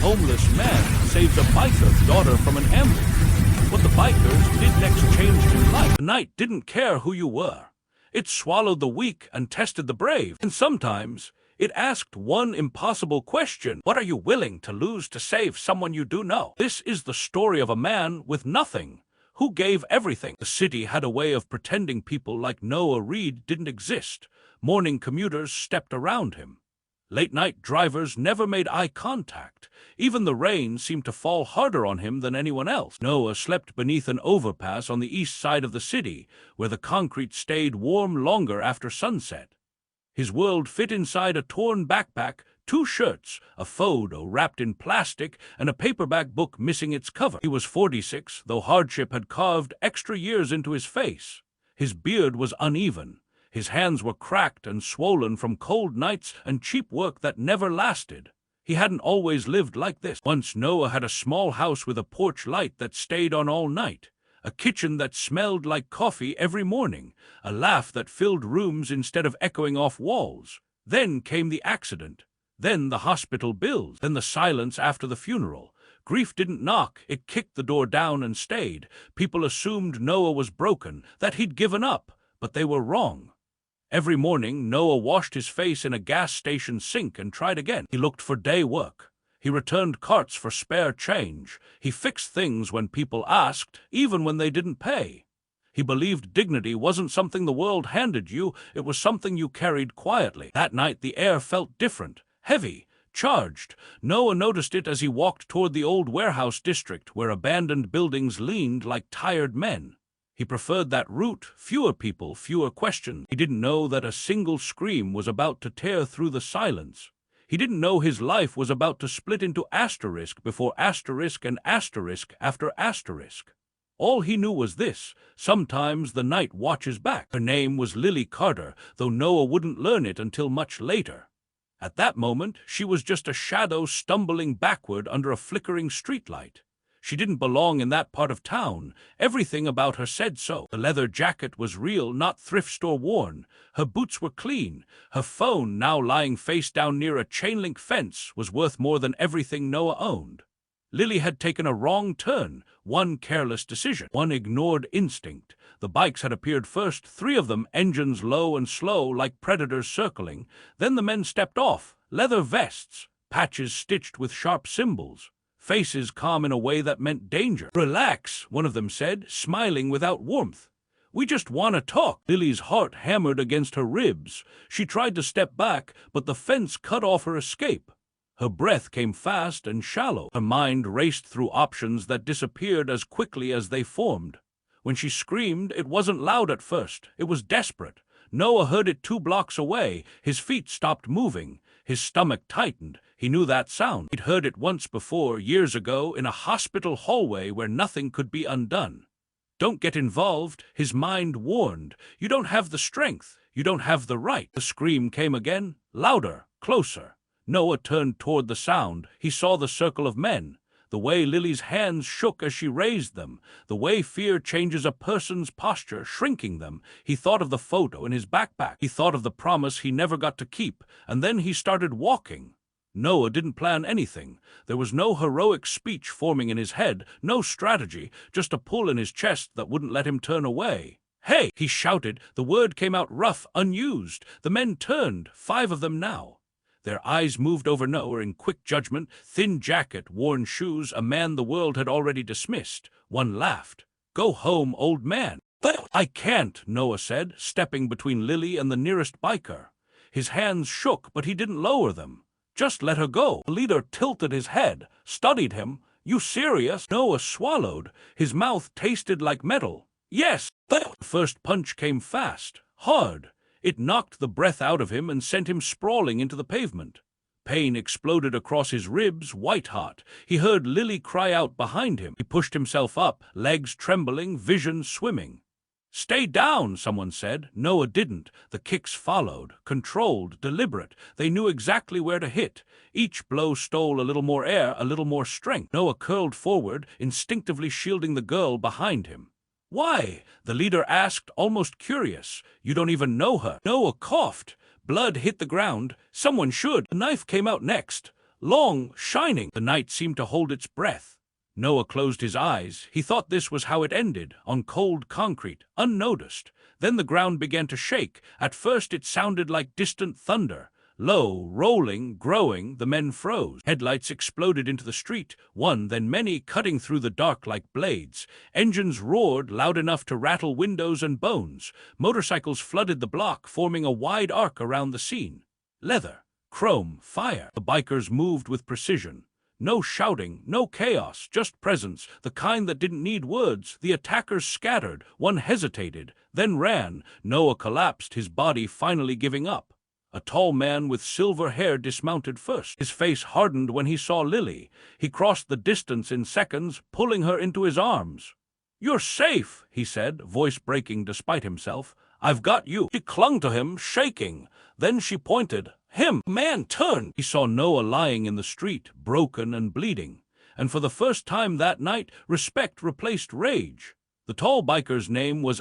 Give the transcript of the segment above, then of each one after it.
homeless man saves a biker's daughter from an ambush. What the bikers did next changed his life. The night didn't care who you were. It swallowed the weak and tested the brave. And sometimes it asked one impossible question: what are you willing to lose to save someone you do know? This is the story of a man with nothing, who gave everything. The city had a way of pretending people like Noah Reed didn't exist. Morning commuters stepped around him. Late-night drivers never made eye contact. Even the rain seemed to fall harder on him than anyone else. Noah slept beneath an overpass on the east side of the city, where the concrete stayed warm longer after sunset. His world fit inside a torn backpack, 2 shirts, a photo wrapped in plastic, and a paperback book missing its cover. He was 46, though hardship had carved extra years into his face. His beard was uneven. His hands were cracked and swollen from cold nights and cheap work that never lasted. He hadn't always lived like this. Once Noah had a small house with a porch light that stayed on all night, a kitchen that smelled like coffee every morning, a laugh that filled rooms instead of echoing off walls. Then came the accident. Then the hospital bills. Then the silence after the funeral. Grief didn't knock, it kicked the door down and stayed. People assumed Noah was broken, that he'd given up, but they were wrong. Every morning, Noah washed his face in a gas station sink and tried again. He looked for day work. He returned carts for spare change. He fixed things when people asked, even when they didn't pay. He believed dignity wasn't something the world handed you, it was something you carried quietly. That night, the air felt different, heavy, charged. Noah noticed it as he walked toward the old warehouse district, where abandoned buildings leaned like tired men. He preferred that route, fewer people, fewer questions. He didn't know that a single scream was about to tear through the silence. He didn't know his life was about to split into asterisk before asterisk and asterisk after asterisk. All he knew was this: sometimes the night watches back. Her name was Lily Carter, though Noah wouldn't learn it until much later. At that moment, she was just a shadow stumbling backward under a flickering streetlight. She didn't belong in that part of town. Everything about her said so. The leather jacket was real, not thrift store worn. Her boots were clean. Her phone, now lying face down near a chain-link fence, was worth more than everything Noah owned. Lily had taken a wrong turn, one careless decision, one ignored instinct. The bikes had appeared first, 3 of them, engines low and slow like predators circling. Then the men stepped off, leather vests, patches stitched with sharp symbols. Faces calm in a way that meant danger. "Relax," one of them said, smiling without warmth. "We just want to talk." Lily's heart hammered against her ribs. She tried to step back, but the fence cut off her escape. Her breath came fast and shallow. Her mind raced through options that disappeared as quickly as they formed. When she screamed, it wasn't loud at first. It was desperate. Noah heard it 2 blocks away. His feet stopped moving. His stomach tightened. He knew that sound. He'd heard it once before, years ago, in a hospital hallway where nothing could be undone. "Don't get involved," his mind warned. "You don't have the strength. You don't have the right." The scream came again, louder, closer. Noah turned toward the sound. He saw the circle of men. The way Lily's hands shook as she raised them, the way fear changes a person's posture, shrinking them. He thought of the photo in his backpack. He thought of the promise he never got to keep, and then he started walking. Noah didn't plan anything. There was no heroic speech forming in his head, no strategy, just a pull in his chest that wouldn't let him turn away. "Hey!" he shouted. The word came out rough, unused. The men turned, 5 of them now. Their eyes moved over Noah in quick judgment, thin jacket, worn shoes, a man the world had already dismissed. One laughed. "Go home, old man." "I can't," Noah said, stepping between Lily and the nearest biker. His hands shook, but he didn't lower them. "Just let her go." The leader tilted his head, studied him. "You serious?" Noah swallowed. His mouth tasted like metal. "Yes." The first punch came fast, hard. It knocked the breath out of him and sent him sprawling into the pavement. Pain exploded across his ribs, white-hot. He heard Lily cry out behind him. He pushed himself up, legs trembling, vision swimming. "Stay down," someone said. Noah didn't. The kicks followed, controlled, deliberate. They knew exactly where to hit. Each blow stole a little more air, a little more strength. Noah curled forward, instinctively shielding the girl behind him. "Why?" the leader asked, almost curious. "You don't even know her." Noah coughed. Blood hit the ground. "Someone should." The knife came out next. long, shining. The night seemed to hold its breath. Noah closed his eyes. He thought this was how it ended, on cold concrete, unnoticed. Then the ground began to shake. At first it sounded like distant thunder. Low, rolling, growing, the men froze. Headlights exploded into the street, one, then many, cutting through the dark like blades. Engines roared, loud enough to rattle windows and bones. Motorcycles flooded the block, forming a wide arc around the scene. Leather, chrome, fire. The bikers moved with precision. No shouting, no chaos, just presence, the kind that didn't need words. The attackers scattered. One hesitated, then ran. Noah collapsed, his body finally giving up. A tall man with silver hair dismounted first. His face hardened when he saw Lily. He crossed the distance in seconds, pulling her into his arms. "You're safe," he said, voice breaking despite himself. "I've got you." She clung to him, shaking. Then she pointed. "Him!" Man turned. He saw Noah lying in the street, broken and bleeding. And for the first time that night, respect replaced rage. The tall biker's name was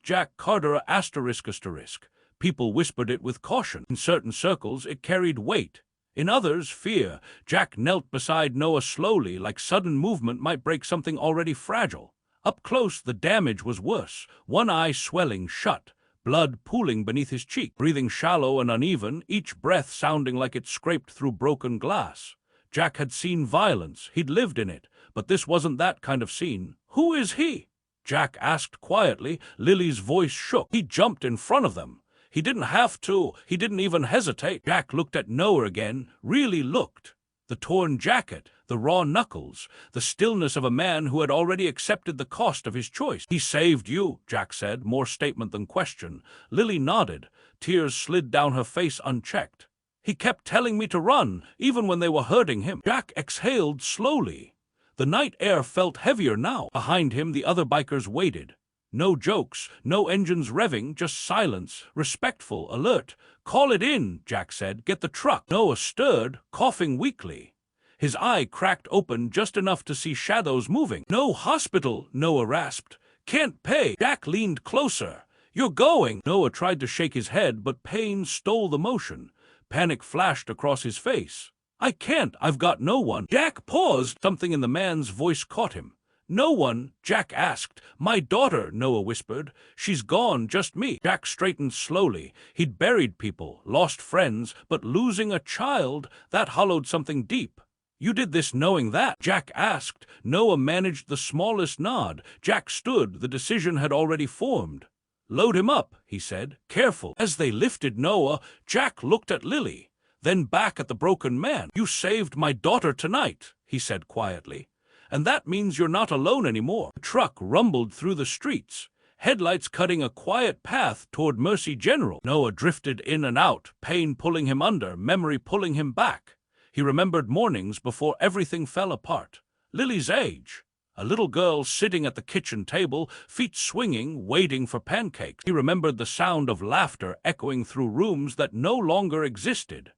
Jack Carter ***. People whispered it with caution. In certain circles, it carried weight. In others, fear. Jack knelt beside Noah slowly, like sudden movement might break something already fragile. Up close, the damage was worse. One eye swelling shut, blood pooling beneath his cheek, breathing shallow and uneven, each breath sounding like it scraped through broken glass. Jack had seen violence. He'd lived in it. But this wasn't that kind of scene. "Who is he?" Jack asked quietly. Lily's voice shook. "He jumped in front of them. He didn't have to. He didn't even hesitate." Jack looked at Noah again, really looked. The torn jacket, the raw knuckles, the stillness of a man who had already accepted the cost of his choice. "He saved you," Jack said, more statement than question. Lily nodded. Tears slid down her face unchecked. "He kept telling me to run, even when they were hurting him." Jack exhaled slowly. The night air felt heavier now. Behind him, the other bikers waited. No jokes, no engines revving, just silence, respectful, alert. "Call it in," Jack said. "Get the truck." Noah stirred, coughing weakly. His eye cracked open just enough to see shadows moving. "No hospital," Noah rasped. "Can't pay." Jack leaned closer. "You're going." Noah tried to shake his head, but pain stole the motion. Panic flashed across his face. "I can't. I've got no one." Jack paused. Something in the man's voice caught him. "No one?" Jack asked. "My daughter," Noah whispered. "She's gone, just me." Jack straightened slowly. He'd buried people, lost friends, but losing a child, that hollowed something deep. "You did this knowing that?" Jack asked. Noah managed the smallest nod. Jack stood. The decision had already formed. "Load him up," he said. "Careful." As they lifted Noah, Jack looked at Lily, then back at the broken man. "You saved my daughter tonight," he said quietly. "And that means you're not alone anymore." The truck rumbled through the streets, headlights cutting a quiet path toward Mercy General. Noah drifted in and out, pain pulling him under, memory pulling him back. He remembered mornings before everything fell apart. Lily's age. A little girl sitting at the kitchen table, feet swinging, waiting for pancakes. He remembered the sound of laughter echoing through rooms that no longer existed.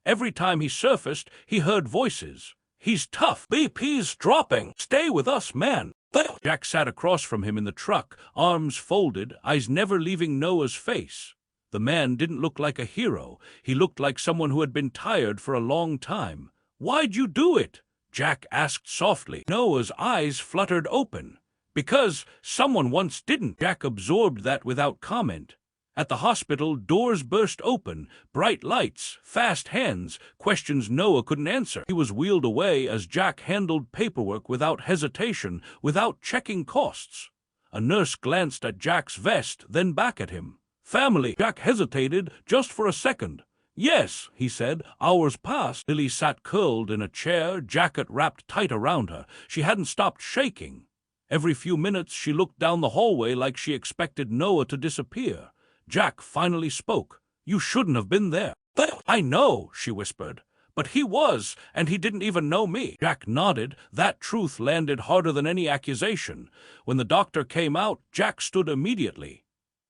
Every time he surfaced, he heard voices. "He's tough. BP's dropping. Stay with us, man." Jack sat across from him in the truck, arms folded, eyes never leaving Noah's face. The man didn't look like a hero. He looked like someone who had been tired for a long time. "Why'd you do it?" Jack asked softly. Noah's eyes fluttered open. "Because someone once didn't." Jack absorbed that without comment. At the hospital, doors burst open, bright lights, fast hands, questions Noah couldn't answer. He was wheeled away as Jack handled paperwork without hesitation, without checking costs. A nurse glanced at Jack's vest, then back at him. "Family." Jack hesitated just for a second. "Yes," he said. Hours passed. Lily sat curled in a chair, jacket wrapped tight around her. She hadn't stopped shaking. Every few minutes she looked down the hallway like she expected Noah to disappear. Jack finally spoke. "You shouldn't have been there." "I know," she whispered. "But he was, and he didn't even know me." Jack nodded. That truth landed harder than any accusation. When the doctor came out, Jack stood immediately.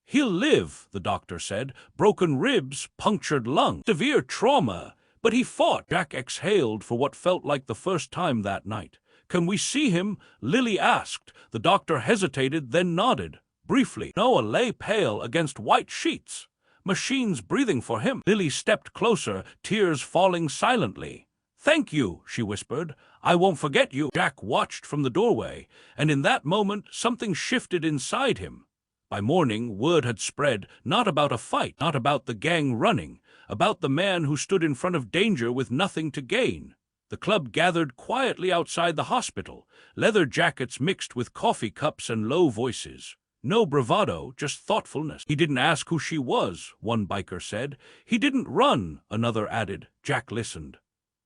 "He'll live," the doctor said. "Broken ribs, punctured lung, severe trauma." But he fought. Jack exhaled for what felt like the first time that night. "Can we see him?" Lily asked. The doctor hesitated, then nodded. Briefly, Noah lay pale against white sheets. Machines breathing for him. Lily stepped closer, tears falling silently. "Thank you," she whispered. "I won't forget you." Jack watched from the doorway, and in that moment something shifted inside him. By morning, word had spread, not about a fight, not about the gang running, about the man who stood in front of danger with nothing to gain. The club gathered quietly outside the hospital, leather jackets mixed with coffee cups and low voices. No bravado, just thoughtfulness. "He didn't ask who she was," one biker said. "He didn't run," another added. Jack listened.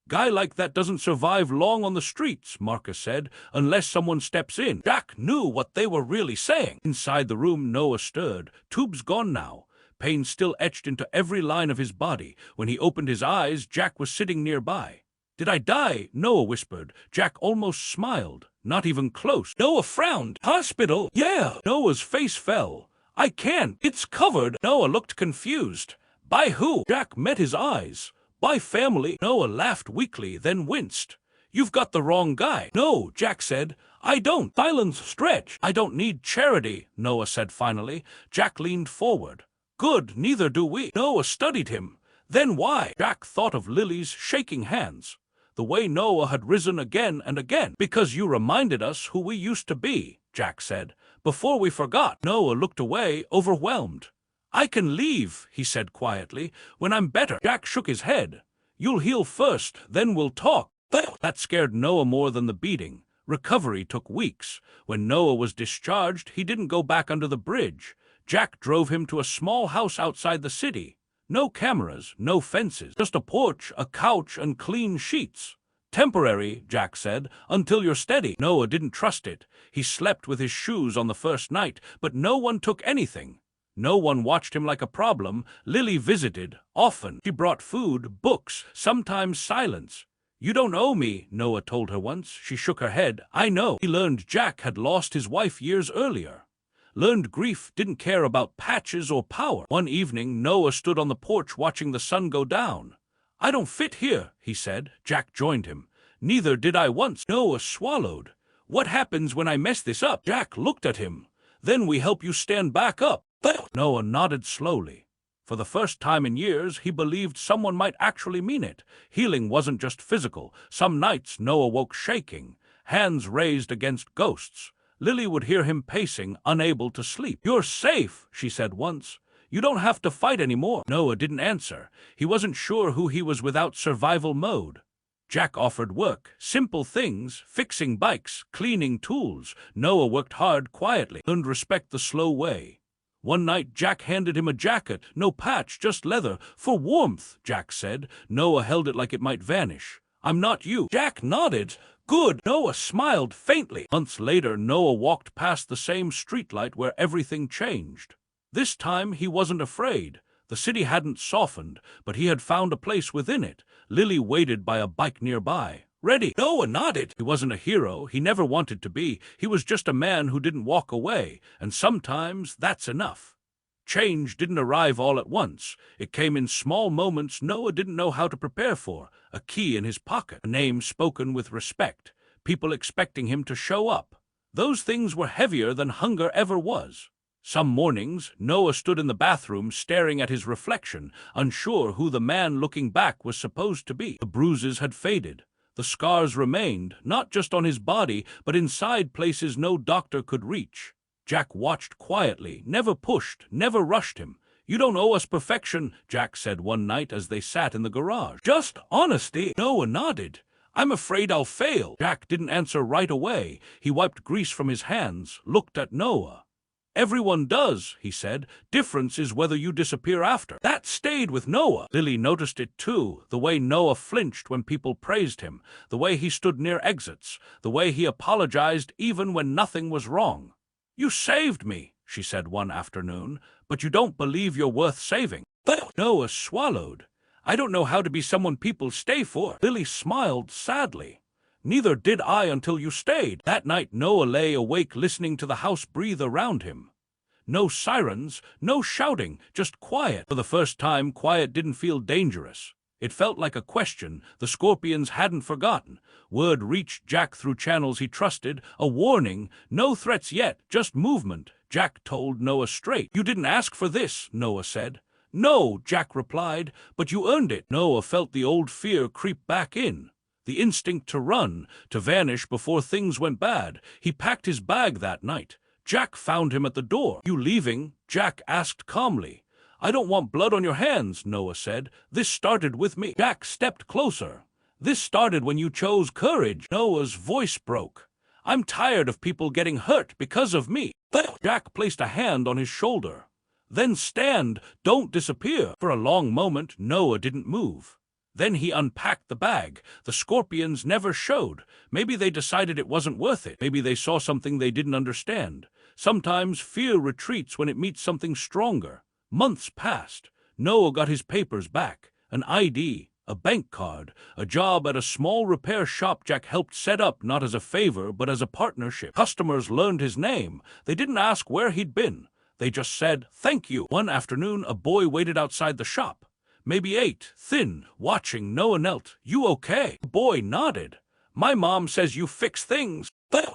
"Guy like that doesn't survive long on the streets," Marcus said, "unless someone steps in." Jack knew what they were really saying. Inside the room, Noah stirred. Tubes gone now, pain still etched into every line of his body. When he opened his eyes, Jack was sitting nearby. "Did I die?" Noah whispered. Jack almost smiled. Not even close. Noah frowned. "Hospital? Yeah." Noah's face fell. "I can't. It's covered." Noah looked confused. "By who?" Jack met his eyes. "By family." Noah laughed weakly, then winced. "You've got the wrong guy." "No," Jack said. "I don't." Silence stretched. "I don't need charity," Noah said finally. Jack leaned forward. "Good, neither do we." Noah studied him. "Then why?" Jack thought of Lily's shaking hands. The way Noah had risen again and again. "Because you reminded us who we used to be," Jack said. "Before we forgot." Noah looked away, overwhelmed. "I can leave," he said quietly, "when I'm better." Jack shook his head. "You'll heal first, then we'll talk." That scared Noah more than the beating. Recovery took weeks. When Noah was discharged, he didn't go back under the bridge. Jack drove him to a small house outside the city. No cameras, no fences, just a porch, a couch, and clean sheets. "Temporary," Jack said, "until you're steady." Noah didn't trust it. He slept with his shoes on the first night, but no one took anything. No one watched him like a problem. Lily visited, often. She brought food, books, sometimes silence. "You don't owe me," Noah told her once. She shook her head. "I know." He learned Jack had lost his wife years earlier. Learned grief didn't care about patches or power. One evening, Noah stood on the porch watching the sun go down. "I don't fit here," he said. Jack joined him. "Neither did I once." Noah swallowed. "What happens when I mess this up?" Jack looked at him. "Then we help you stand back up." Noah nodded slowly. For the first time in years, he believed someone might actually mean it. Healing wasn't just physical. Some nights, Noah woke shaking, hands raised against ghosts. Lily would hear him pacing, unable to sleep. "You're safe," she said once. "You don't have to fight anymore." Noah didn't answer. He wasn't sure who he was without survival mode. Jack offered work, simple things, fixing bikes, cleaning tools. Noah worked hard quietly, learned respect the slow way. One night, Jack handed him a jacket, no patch, just leather. "For warmth," Jack said. Noah held it like it might vanish. "I'm not you." Jack nodded. "Good." Noah smiled faintly. Months later, Noah walked past the same streetlight where everything changed. This time, he wasn't afraid. The city hadn't softened, but he had found a place within it. Lily waited by a bike nearby. "Ready?" Noah nodded. He wasn't a hero. He never wanted to be. He was just a man who didn't walk away, and sometimes that's enough. Change didn't arrive all at once. It came in small moments Noah didn't know how to prepare for. A key in his pocket, a name spoken with respect, people expecting him to show up. Those things were heavier than hunger ever was. Some mornings, Noah stood in the bathroom staring at his reflection, unsure who the man looking back was supposed to be. The bruises had faded. The scars remained, not just on his body, but inside places no doctor could reach. Jack watched quietly, never pushed, never rushed him. "You don't owe us perfection," Jack said one night as they sat in the garage. "Just honesty." Noah nodded. "I'm afraid I'll fail." Jack didn't answer right away. He wiped grease from his hands, looked at Noah. "Everyone does," he said. "Difference is whether you disappear after." That stayed with Noah. Lily noticed it too, the way Noah flinched when people praised him, the way he stood near exits, the way he apologized even when nothing was wrong. "You saved me," she said one afternoon, "but you don't believe you're worth saving." Noah swallowed. "I don't know how to be someone people stay for." Lily smiled sadly. "Neither did I until you stayed." That night Noah lay awake listening to the house breathe around him. No sirens, no shouting, just quiet. For the first time, quiet didn't feel dangerous. It felt like a question the scorpions hadn't forgotten. Word reached Jack through channels he trusted, a warning, no threats yet, just movement. Jack told Noah straight. "You didn't ask for this," Noah said. "No," Jack replied, "but you earned it." Noah felt the old fear creep back in. the instinct to run, to vanish before things went bad. He packed his bag that night. Jack found him at the door. "You leaving?" Jack asked calmly. "I don't want blood on your hands," Noah said. "This started with me." Jack stepped closer. "This started when you chose courage." Noah's voice broke. "I'm tired of people getting hurt because of me." Jack placed a hand on his shoulder. "Then stand, don't disappear." For a long moment, Noah didn't move. Then he unpacked the bag. The scorpions never showed. Maybe they decided it wasn't worth it. Maybe they saw something they didn't understand. Sometimes fear retreats when it meets something stronger. Months passed. Noah got his papers back. An ID, a bank card, a job at a small repair shop Jack helped set up not as a favor but as a partnership. Customers learned his name. They didn't ask where he'd been. They just said, "Thank you." One afternoon, a boy waited outside the shop. Maybe 8, thin, watching. Noah knelt. "You okay?" The boy nodded. "My mom says you fix things."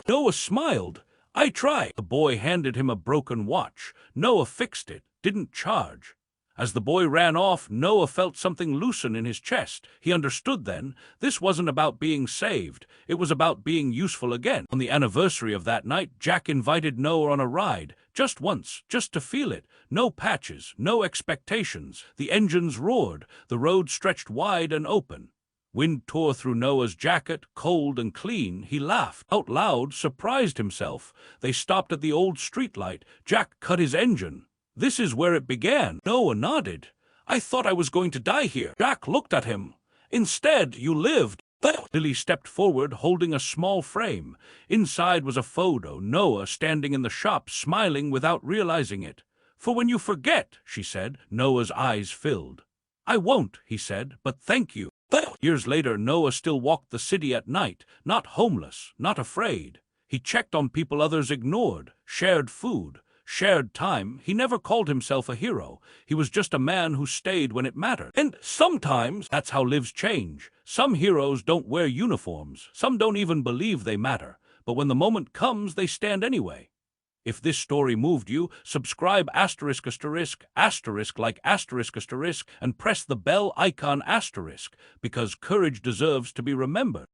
Noah smiled. "I try." The boy handed him a broken watch. Noah fixed it, didn't charge. As the boy ran off, Noah felt something loosen in his chest. He understood then. This wasn't about being saved. It was about being useful again. On the anniversary of that night, Jack invited Noah on a ride. Just once, just to feel it. No patches, no expectations. The engines roared. The road stretched wide and open. Wind tore through Noah's jacket, cold and clean. He laughed out loud, surprised himself. They stopped at the old streetlight. Jack cut his engine. "This is where it began." Noah nodded. "I thought I was going to die here." Jack looked at him. "Instead, you lived." Lily stepped forward, holding a small frame. Inside was a photo, Noah standing in the shop, smiling without realizing it. "For when you forget," she said. Noah's eyes filled. "I won't," he said, "but thank you." Years later, Noah still walked the city at night, not homeless, not afraid. He checked on people others ignored, shared food, shared time. He never called himself a hero. He was just a man who stayed when it mattered. And sometimes that's how lives change. Some heroes don't wear uniforms. Some don't even believe they matter. But when the moment comes, they stand anyway. If this story moved you, subscribe ****** like *****, and press the bell icon ****, because courage deserves to be remembered.